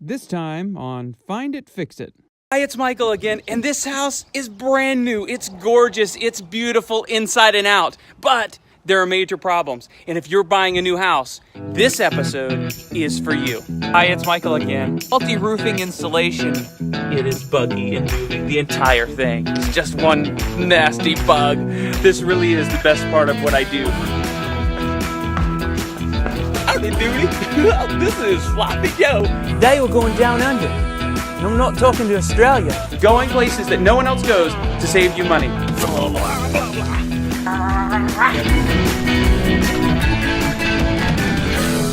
This time on Find It, Fix It. Hi, it's Michael again, and this house is brand new. It's gorgeous, it's beautiful inside and out, but there are major problems. And if you're buying a new house, this episode is for you. Hi, it's Michael again. Multi-roofing installation. It is buggy and moving. The entire thing is just one nasty bug. This really is the best part of what I do. Howdy doody. This is Sloppy Joe. Today we're going down under. And I'm not talking to Australia. Going places that no one else goes to save you money.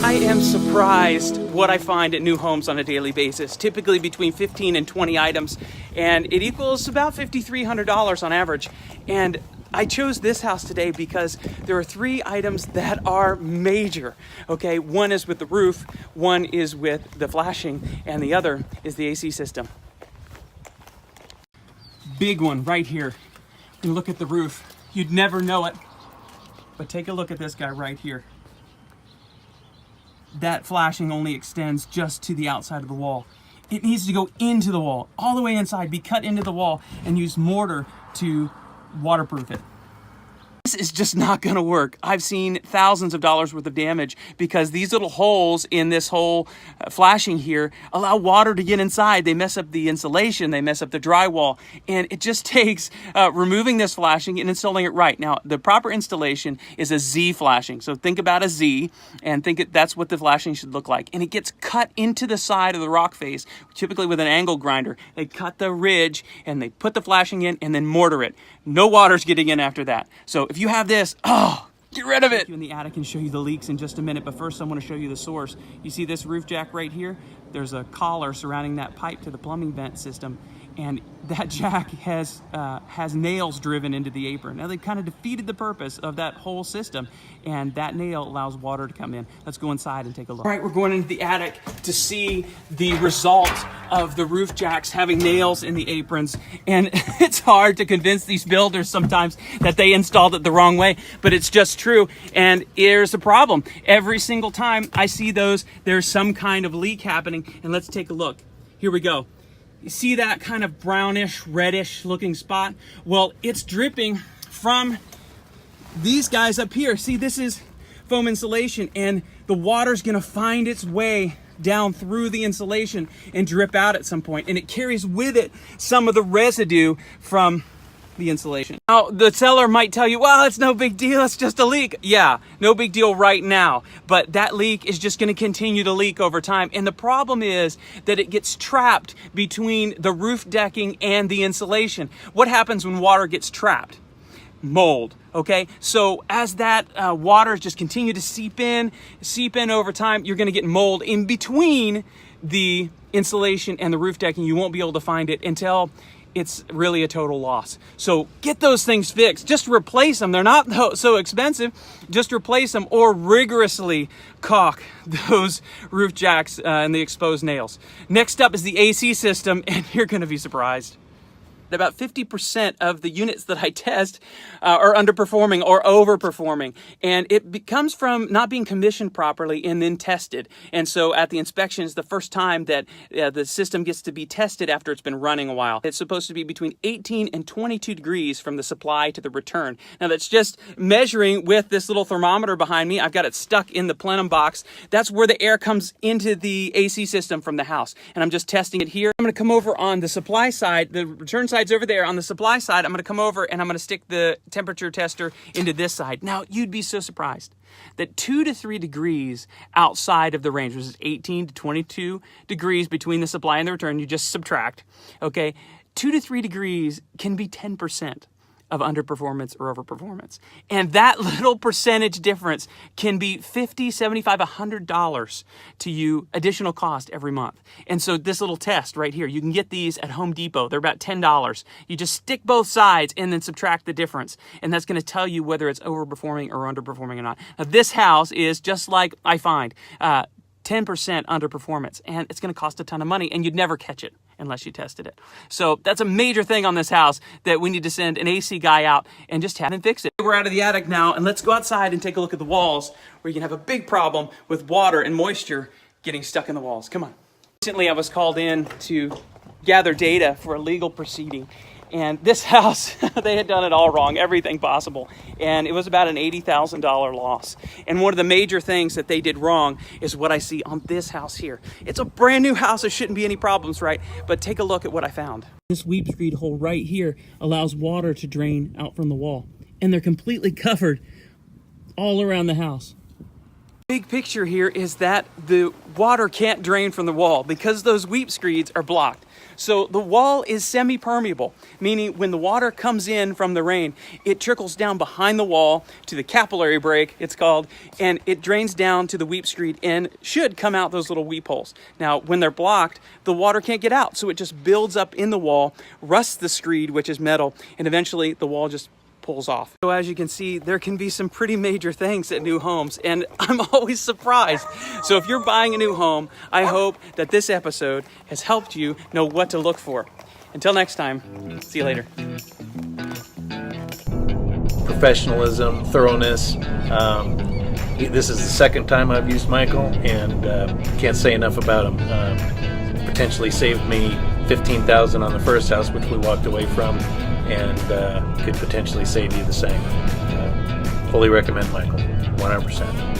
I am surprised what I find at new homes on a daily basis, typically between 15 and 20 items, and it equals about $5,300 on average. And I chose this house today because there are 3 items that are major, okay? One is with the roof, one is with the flashing, and the other is the AC system. Big one right here. You look at the roof, you'd never know it, but take a look at this guy right here. That flashing only extends just to the outside of the wall. It needs to go into the wall, all the way inside, be cut into the wall, and use mortar to waterproof it. This is just not gonna work. I've seen thousands of dollars worth of damage because these little holes in this whole flashing here allow water to get inside. They mess up the insulation, they mess up the drywall, and it just takes removing this flashing and installing it right. Now, the proper installation is a Z flashing. So think about a Z and that's what the flashing should look like. And it gets cut into the side of the rock face, typically with an angle grinder. They cut the ridge and they put the flashing in and then mortar it. No water's getting in after that. So if you have this, get rid of it. In the attic and show you the leaks in just a minute, but first I want to show you the source. You see this roof jack right here? There's a collar surrounding that pipe to the plumbing vent system, and that jack has nails driven into the apron. Now they've kind of defeated the purpose of that whole system, and that nail allows water to come in. Let's go inside and take a look. All right, we're going into the attic to see the result of the roof jacks having nails in the aprons, and it's hard to convince these builders sometimes that they installed it the wrong way, but it's just true. And here's the problem. Every single time I see those, there's some kind of leak happening, and let's take a look. Here we go. You see that kind of brownish, reddish looking spot? Well, it's dripping from these guys up here. See, this is foam insulation, and the water's gonna find its way down through the insulation and drip out at some point, and it carries with it some of the residue from the insulation. Now, the seller might tell you, well, it's no big deal, it's just a leak. Yeah, no big deal right now, but that leak is just gonna continue to leak over time. And the problem is that it gets trapped between the roof decking and the insulation. What happens when water gets trapped? Mold, okay? So as that water just continue to seep in over time, you're gonna get mold in between the insulation and the roof decking. You won't be able to find it until it's really a total loss. So get those things fixed. Just replace them. They're not so expensive. Just replace them or rigorously caulk those roof jacks and the exposed nails. Next up is the AC system, and you're gonna be surprised. About 50% of the units that I test are underperforming or overperforming. And it comes from not being commissioned properly and then tested. And so at the inspection is the first time that the system gets to be tested after it's been running a while. It's supposed to be between 18 and 22 degrees from the supply to the return. Now that's just measuring with this little thermometer behind me. I've got it stuck in the plenum box. That's where the air comes into the AC system from the house. And I'm just testing it here. I'm gonna come over on the supply side, the return side's over there. On the supply side, I'm gonna come over and I'm gonna stick the temperature tester into this side. Now, you'd be so surprised that 2 to 3 degrees outside of the range, which is 18 to 22 degrees between the supply and the return, you just subtract, okay? 2 to 3 degrees can be 10% of underperformance or overperformance. And that little percentage difference can be $50, $75, $100 to you additional cost every month. And so this little test right here, you can get these at Home Depot. They're about $10. You just stick both sides and then subtract the difference. And that's gonna tell you whether it's overperforming or underperforming or not. Now this house is just like I find, 10% underperformance, and it's gonna cost a ton of money, and you'd never catch it unless you tested it. So that's a major thing on this house that we need to send an AC guy out and just have him fix it. We're out of the attic now, and let's go outside and take a look at the walls, where you can have a big problem with water and moisture getting stuck in the walls. Come on. Recently, I was called in to gather data for a legal proceeding. And this house, they had done it all wrong, everything possible. And it was about an $80,000 loss. And one of the major things that they did wrong is what I see on this house here. It's a brand new house, there shouldn't be any problems, right? But take a look at what I found. This weep screed hole right here allows water to drain out from the wall. And they're completely covered all around the house. Big picture here is that the water can't drain from the wall because those weep screeds are blocked. So the wall is semi-permeable, meaning when the water comes in from the rain, it trickles down behind the wall to the capillary break, it's called, and it drains down to the weep screed and should come out those little weep holes. Now, when they're blocked, the water can't get out, so it just builds up in the wall, rusts the screed, which is metal, and eventually the wall just pulls off. So as you can see, there can be some pretty major things at new homes, and I'm always surprised. So if you're buying a new home, I hope that this episode has helped you know what to look for. Until next time, see you later. Professionalism, thoroughness. This is the second time I've used Michael, and can't say enough about him. Potentially saved me $15,000 on the first house, which we walked away from, and could potentially save you the same. Fully recommend Michael, 100%.